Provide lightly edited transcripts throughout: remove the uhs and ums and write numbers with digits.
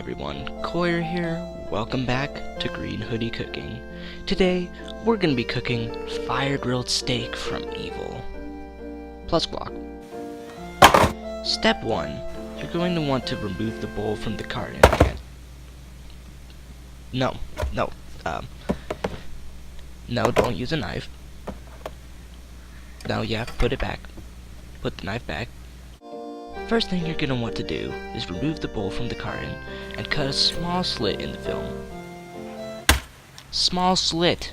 everyone, Coyer here. Welcome back to Green Hoodie Cooking. Today, we're going to be cooking fire-grilled steak from Evil, plus guac. Step 1. You're going to want to remove the bowl from the carton. No, don't use a knife. No, yeah, put it back. Put the knife back. First thing you're going to want to do is remove the bowl from the carton and cut a small slit in the film. Small slit!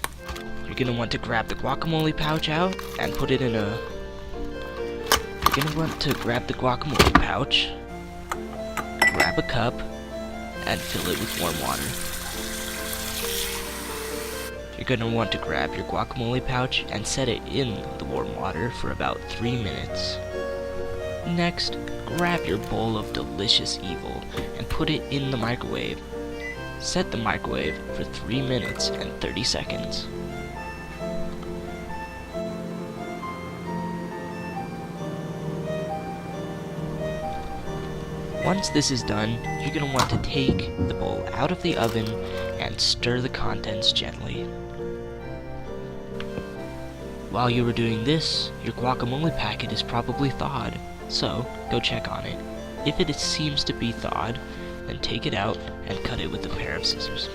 You're going to want to grab the guacamole pouch out and put it in a... You're going to want to grab the guacamole pouch, grab a cup, and fill it with warm water. You're going to want to grab your guacamole pouch and set it in the warm water for about 3 minutes. Next, grab your bowl of delicious Evil and put it in the microwave. Set the microwave for 3 minutes and 30 seconds. Once this is done, you're going to want to take the bowl out of the oven and stir the contents gently. While you are doing this, your guacamole packet is probably thawed. So, go check on it. If it seems to be thawed, then take it out and cut it with a pair of scissors.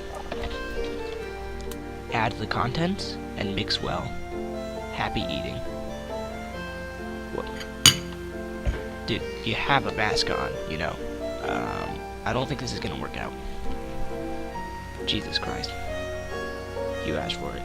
Add the contents and mix well. Happy eating. What? Dude, you have a mask on, you know. I don't think this is gonna work out. Jesus Christ. You asked for it.